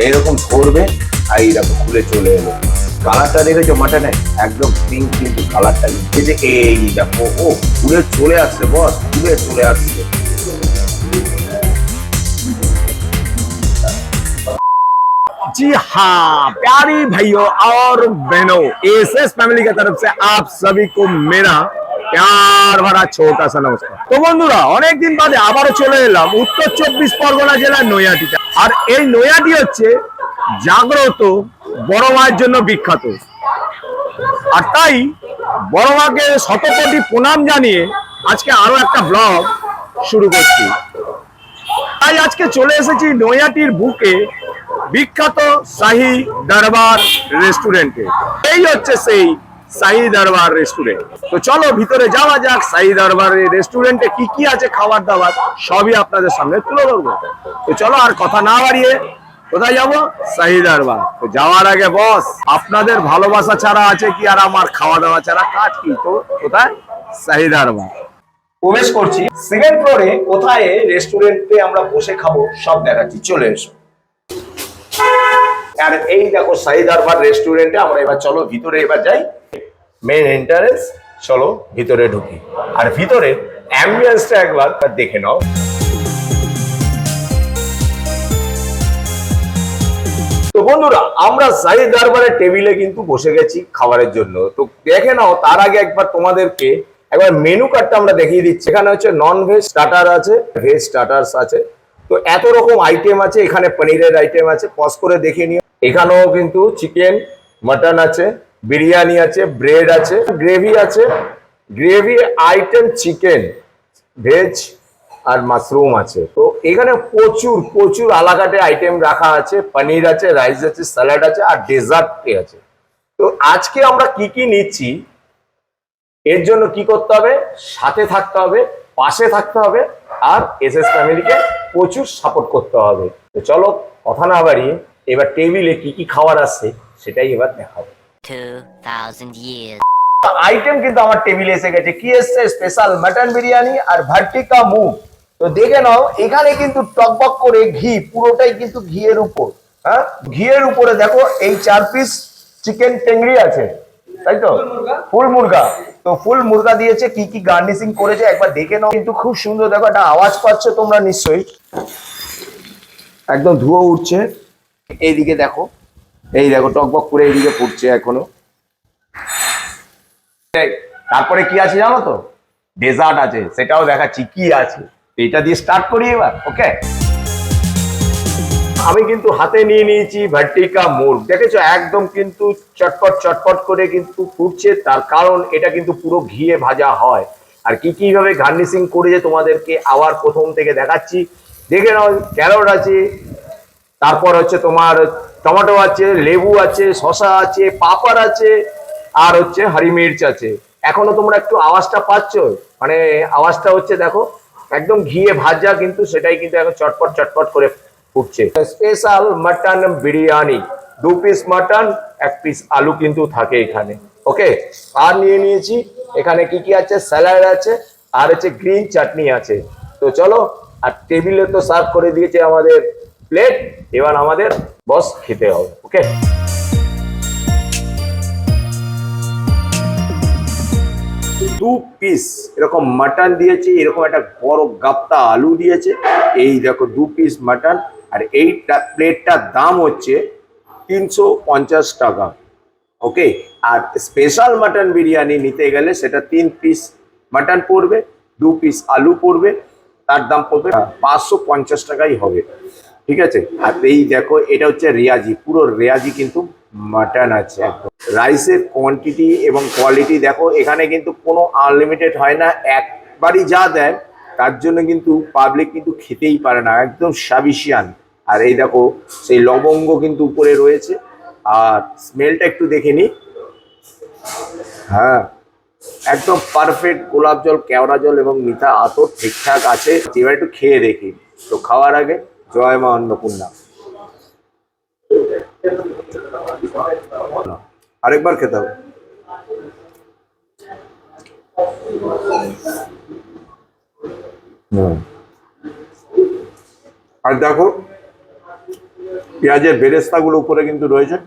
এইরকম করবে আর এইরকম খুলে চলে এলো। কালারটা দেখেছো মাটনে একদম পিঙ্ক কিন্তু কালারটা, এই দেখো ও খুলে চলে আসছে বস, খুলে চলে আসছে। जी हाँ प्यारी भाइयों और बहनों, एसएस फैमिली की तरफ से आप सभी को मेरा प्यार भरा छोटा सा नमस्कार। তো বন্ধুরা অনেকদিন বাদে আবারও চলে এলাম উত্তর 24 পরগনা জেলার নৈহাটিতে। আর এই নৈহাটি হচ্ছে জাগ্রত বড় মায়ের জন্য বিখ্যাত। আর তাই বড় মাকে শতকোটি প্রণাম জানিয়ে আজকে আরো একটা ব্লগ শুরু করছি। তাই আজকে চলে এসেছি নৈহাটির বুকে বিখ্যাত শাহী দরবার রেস্টুরেন্টে। এই হচ্ছে সেই শাহী দরবার রেস্টুরেন্ট। তো চলো ভিতরে যাওয়া যাক। শাহী দরবার রেস্টুরেন্টে কি কি আছে খাবার দাবার সবই আপনাদের সামনে তুলে ধরবো। তো চলো আর কথা না বাড়িয়ে কোথায় যাবো? শাহী দরবার। তো যাওয়ার আগে বস, আপনাদের ভালোবাসা ছাড়া আছে কি আর আমার খাওয়া দাওয়া ছাড়া কাজ কি? তো কোথায়? শাহী দরবার প্রবেশ করছি। সেকেন্ড ফ্লোরে কোথায় রেস্টুরেন্টে আমরা বসে খাবো সব দেখাচ্ছি, চলে এসো। আর এই দেখো শাহী দরবার রেস্টুরেন্টে আমরা এবার চলো ভিতরে এবার যাই। মেইন এন্ট্রান্স, চলো ভিতরে ঢুকি। আর ভিতরে অ্যাম্বিয়েন্সটা একবার দেখে নাও। তো বন্ধুরা আমরা শাহী দরবারের টেবিলে কিন্তু বসে গেছি খাবারের জন্য। তো দেখে নাও তার আগে একবার তোমাদেরকে একবার মেনু কার্ডটা আমরা দেখিয়ে দিচ্ছি। এখানে হচ্ছে নন ভেজ স্টার্টার আছে, ভেজ স্টার্টার্স আছে। তো এত রকম আইটেম আছে, এখানে পনিরের আইটেম আছে, পজ করে দেখে নিও। এখানেও কিন্তু চিকেন, মটন আছে, বিরিয়ানি আছে, ব্রেড আছে, গ্রেভি আছে, গ্রেভি আইটেম চিকেন, ভেজ আর মাশরুম আছে। তো এখানে প্রচুর প্রচুর আলাকাটে আইটেম রাখা আছে, পনির আছে, রাইস আছে, স্যালাড আছে আর ডেজার্ট আছে। তো আজকে আমরা কি কি নিচ্ছি, এর জন্য কি করতে হবে? সাথে থাকতে হবে, পাশে থাকতে হবে আর এসএস ফ্যামিলিকে প্রচুর সাপোর্ট করতে হবে। তো চলো কথা না বাড়িয়ে এবার টেবিলে কি কি খাবার আসছে সেটাই এবার দেখাবো। 2000 years আইটেম কিন্তু আমার টেবিলে এসে গেছে। কি এসছে? স্পেশাল মটন বিরিয়ানি আর ভার্টিকা মুগ। তো দেখে নাও এখানে কিন্তু টকবক করে ঘি, পুরোটাই কিন্তু ঘিয়ের উপর। হ্যাঁ, ঘিয়ের উপরে দেখো এই 4 পিস চিকেন টেংরি আছে, তাই তো? ফুল মুরগা। তো ফুল মুরগা দিয়েছে, কি কি গার্নিশিং করেছে একবার দেখে নাও। কিন্তু খুব সুন্দর, দেখো একটা আওয়াজ পাচ্ছ তোমরা নিশ্চয়ই, একদম ধুয়ো উঠছে। এইদিকে দেখো, এই দেখো টকবক করে এইদিকে ফুটছে এখনো। তারপরে কি আছে জানো তো? ডেজার্ট আছে, সেটাও দেখাচ্ছি কি আছে। এটা দিয়ে স্টার্ট করি এবার। ওকে, আমি কিন্তু হাতে নিয়ে নিয়েছি ভার্টিকা মুগ। দেখেছো একদম কিন্তু চটপট চটপট করে কিন্তু ফুটছে। তার কারণ এটা কিন্তু পুরো ঘিয়ে ভাজা হয়। আর কি কিভাবে গার্নিশিং করেছে তোমাদেরকে আবার প্রথম থেকে দেখাচ্ছি, দেখে নাও। ক্যারট আছে, তারপর হচ্ছে তোমার টমেটো আছে, লেবু আছে, শসা আছে, পাপড় আছে আর হচ্ছে হরি মির্চ আছে। এখনো তোমরা একটু আওয়াজটা পাচ্ছ, মানে আওয়াজটা হচ্ছে দেখো একদম ঘিয়ে ভাজা, কিন্তু সেটাই কিন্তু এখন চটপট চটপট করে ফুটছে। Special mutton biryani, 2 piece mutton, 1 piece আলু কিন্তু থাকে এখানে। ওকে, আর নিয়ে নিয়েছি এখানে কি কি আছে, স্যালাড আছে আর হচ্ছে গ্রিন চাটনি আছে। তো চলো, আর টেবিলে তো সার্ভ করে দিয়েছে আমাদের প্লেট, এবার আমাদের বস খেতে হবে। ওকে, দু পিস এরকম মাটন দিয়েছে, এরকম একটা বড় গাপ্তা আলু দিয়েছে। এই দেখো 2 পিস মাটন। আর এই প্লেটটার দাম হচ্ছে 350 টাকা। ওকে, আর স্পেশাল মাটন বিরিয়ানি নিতে গেলে সেটা 3 পিস মাটন পড়বে, 2 পিস আলু পড়বে, তার দাম পড়বে 550 টাকাই হবে। ঠিক আছে, আর এই দেখো এটা হচ্ছে রেয়াজি, পুরো রেয়াজি কিন্তু মাটন আছে একদম। রাইসের কোয়ান্টিটি এবং কোয়ালিটি দেখো, এখানে কিন্তু কোনো আনলিমিটেড হয় না, একবারই যা দেয় তার জন্য কিন্তু পাবলিক কিন্তু খেতেই পারে না, একদম সাফিসিয়েন্ট। আর এই দেখো সেই লবঙ্গ কিন্তু উপরে রয়েছে। আর স্মেলটা একটু দেখে নি। হ্যাঁ, একদম পারফেক্ট গোলাপ জল, কেওড়া জল এবং মিঠা আতর ঠিকঠাক আছে। এবার একটু খেয়ে দেখি। তো খাওয়ার আগে জয় মা অন্নপূর্ণা। আরেকবার খেতে হবে। আর দেখো পেঁয়াজের বেরেস্তাগুলো উপরে কিন্তু রয়েছে।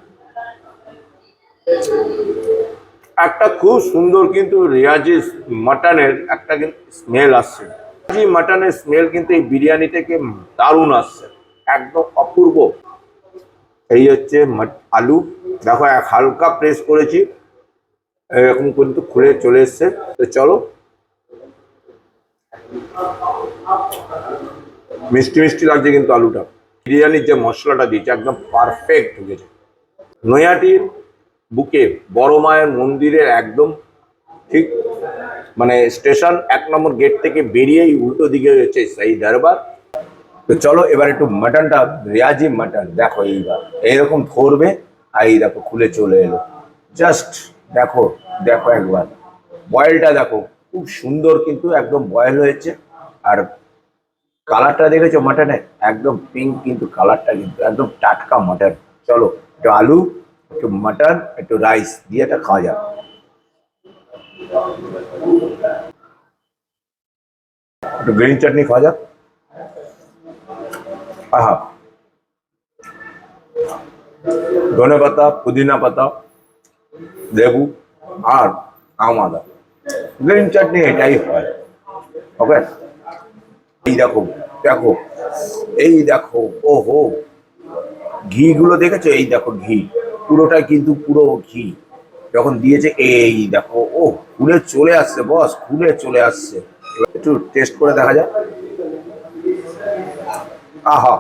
একটা খুব সুন্দর কিন্তু রিয়াজি মাটনের একটা কিন্তু স্মেল আসছে। রিয়াজি মাটনের স্মেল কিন্তু এই বিরিয়ানি থেকে দারুণ আসছে, একদম অপূর্ব। এই হচ্ছে আলু, দেখো এক হালকা প্রেস করেছি, এরকম কিন্তু খুলে চলে এসছে। তো চলো, মিষ্টি মিষ্টি লাগছে কিন্তু আলুটা। বিরিয়ানির যে মশলাটা দিয়েছে একদম পারফেক্ট ঢুকেছে। নৈহাটির বুকে বড় মায়ের মন্দিরের একদম ঠিক মানে স্টেশন 1 নম্বর গেট থেকে বেরিয়েই উল্টো দিকে রয়েছে সেই দরবার। তো চলো এবার একটু মাটনটা, রিয়াজি মাটন দেখো, এইবার এইরকম ধরবে আর এই দেখো খুলে চলে এলো। জাস্ট দেখো, দেখো একবার বয়েলটা দেখো, খুব সুন্দর কিন্তু একদম বয়েল হয়েছে। আর কালারটা দেখেছো মাটনে, একদম পিঙ্ক কিন্তু কালারটা, কিন্তু একদম টাটকা মাটন। চলো একটু আলু, একটু মাটন, একটু রাইস দিয়ে এটা খাওয়া যাক। একটু গ্রিন চাটনি খাওয়া যাক। আহা, ধনে পাতা, পুদিনা পাতা, লেবু আর আম আদা, গ্রিন চাটনি এটাই হয়। ওকে, এই দেখো, দেখো এই দেখো, ওহো ঘি গুলো দেখেছো, এই দেখো ঘি পুরোটা কিন্তু পুরো ঘি যখন দিয়েছে, এই দেখো ও খুলে চলে আসছে বস, খুলে চলে আসছে। এবার একটু টেস্ট করে দেখা যাক। আহা,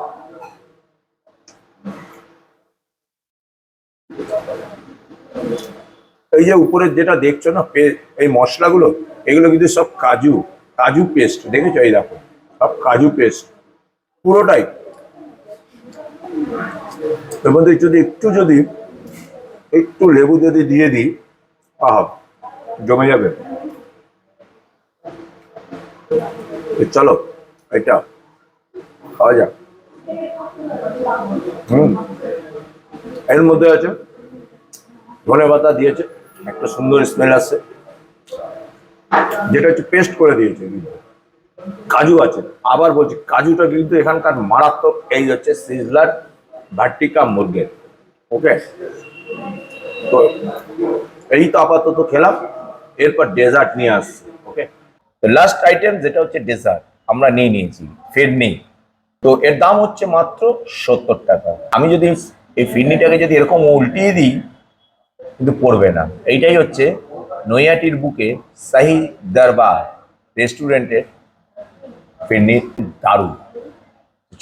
এই যে উপরের যেটা দেখছো না এই মশলাগুলো, এগুলো কিন্তু সব কাজু, কাজু পেস্ট দেখেছো, এই দেখো সব কাজু পেস্ট পুরোটাই। এর মধ্যে যদি একটু লেবু যদি দিয়ে দিই, আহা জমে যাবে। চলো এটা খাওয়া যাক। এর মধ্যে আছে ধনে পাতা দিয়েছে, একটা সুন্দর স্মেল আসছে, যেটা হচ্ছে পেস্ট করে দিয়েছে। কাজু আছে, আবার বলছি কাজুটা কিন্তু এখানকার মারাত্মক। এই হচ্ছে সিজলার ভার্টিকা মুরগের। ওকে, তো এই তো আপাতত খেলাম, এরপর ডেজার্ট নিয়ে আসছি। ওকে, তো লাস্ট আইটেম যেটা হচ্ছে ডেজার্ট আমরা নিয়ে নিয়েছি ফিরনি। তো এর দাম হচ্ছে মাত্র 70 টাকা। আমি যদি এই ফিরনিটাকে যদি এরকম উল্টিয়ে দিই কিন্তু পড়বে না। এইটাই হচ্ছে নৈহাটির বুকে শাহী দরবার রেস্টুরেন্টের ফিরনির দারুণ।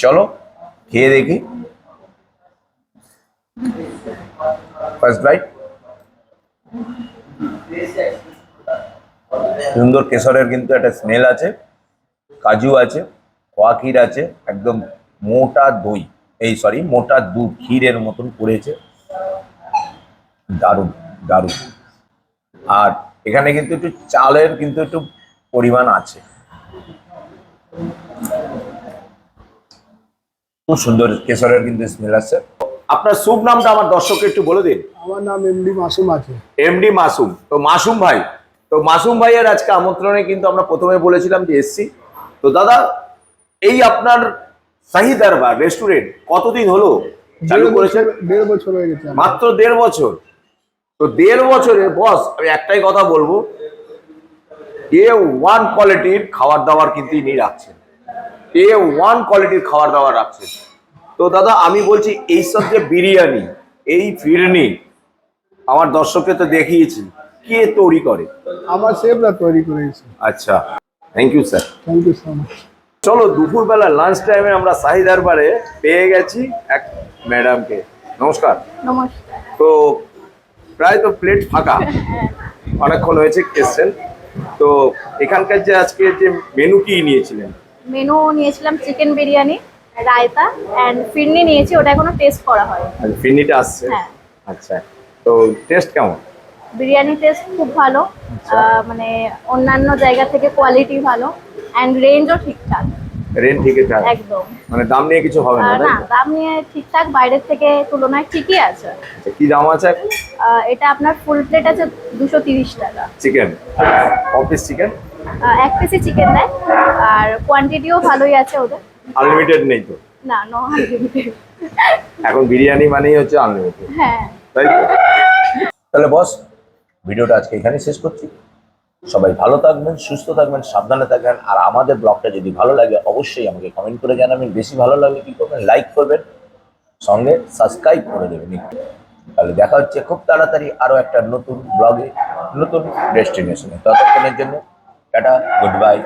চলো খেয়ে দেখি। ফার্স্ট বাইট, সুন্দর কেশরের কিন্তু একটা স্মেল আছে, কাজু আছে, খোয়া ক্ষীর আছে, একদম মোটা দই, এই সরি মোটা দুধ ক্ষীরের মতন পড়েছে, দারুণ দারুণ। আর এখানে কিন্তু একটু চালের কিন্তু একটু পরিমাণ আছে, খুব সুন্দর কেশরের কিন্তু স্মেল আসছে। আপনার শুভ নামটা আমার দর্শককে একটু বলে দিন। আমার নাম এমডি মাসুম আছে। এমডি মাসুম। তো মাসুম ভাই, তো মাসুম ভাইয়ের আজকে আমন্ত্রণে কিন্তু আমরা প্রথমে বলেছিলাম যে এসছি। তো দাদা, এই আপনার শাহী দরবার রেস্টুরেন্ট কতদিন হলো চালু করেছেন? 1.5 বছর হয়ে গেছে। মাত্র 1.5 বছর। তো 1.5 বছরে বস আমি একটাই কথা বলবো, A1 কোয়ালিটির খাবার দাবার কিন্তু ইনি রাখছেন, A1 কোয়ালিটির খাবার দাবার রাখছেন। তো দাদা আমি বলছি এইসব যে বিরিয়ানি, এই ফিরনি আমার দর্শককে তো দেখিয়েছি, কে তৈরি করে? আমার শেফরা তৈরি করেছে। আচ্ছা, thank you sir. Thank you so much. চলো দুপুরবেলা লাঞ্চ টাইমে আমরা শাহী দরবারে পেয়ে গেছি এক ম্যাডামকে। নমস্কার। নমস্কার। তো প্রায় তো প্লেট ফাঁকা, অনেকক্ষণ হয়েছে এসছেন। তো এখানকার যে আজকে যে মেনু কি নিয়েছিলেন? মেনু নিয়েছিলাম চিকেন বিরিয়ানি, রায়তা অ্যান্ড ফিরনি নিয়েছি, ওটা এখনো টেস্ট করা হয়। ফিরনিটা আসছে? হ্যাঁ। আচ্ছা, তো টেস্ট কেমন? বিরিয়ানি টেস্ট খুব ভালো, মানে অন্যান্য জায়গা থেকে কোয়ালিটি ভালো অ্যান্ড রেঞ্জও ঠিকঠাক। রেন্ট ঠিক আছে একদম, মানে দাম নিয়ে কিছু হবে না, তাই না তো? দাম নিয়ে ঠিকঠাক, বাইরের থেকে তুলনায় ঠিকই আছে। আচ্ছা, কি দাম আছে? এটা আপনার ফুল প্লেট আছে 230 টাকা। চিকেন, অফিস চিকেন, এক পিসি চিকেন দেয়, আর কোয়ান্টিটিও ভালোই আছে ওদের। আনলিমিটেড নেই তো? না নো আনলিমিটেড। এখন বিরিয়ানি মানেই হচ্ছে আনলিমিটেড, হ্যাঁ। তাই তো? তাহলে বস, ভিডিওটা আজকে এখানেই শেষ করছি। সবাই ভালো থাকবেন, সুস্থ থাকবেন, সাবধানে থাকবেন। আর আমাদের ব্লগটা যদি ভালো লাগে অবশ্যই আমাকে কমেন্ট করে জানাবেন। বেশি ভালো লাগলে কি করবেন, লাইক করবেন, সঙ্গে সাবস্ক্রাইব করে দেবেন একটু। তাহলে দেখা হচ্ছে খুব তাড়াতাড়ি আরো একটা নতুন ব্লগে, নতুন ডেস্টিনেশনে। ততক্ষণের জন্য টাটা, গুড বাই।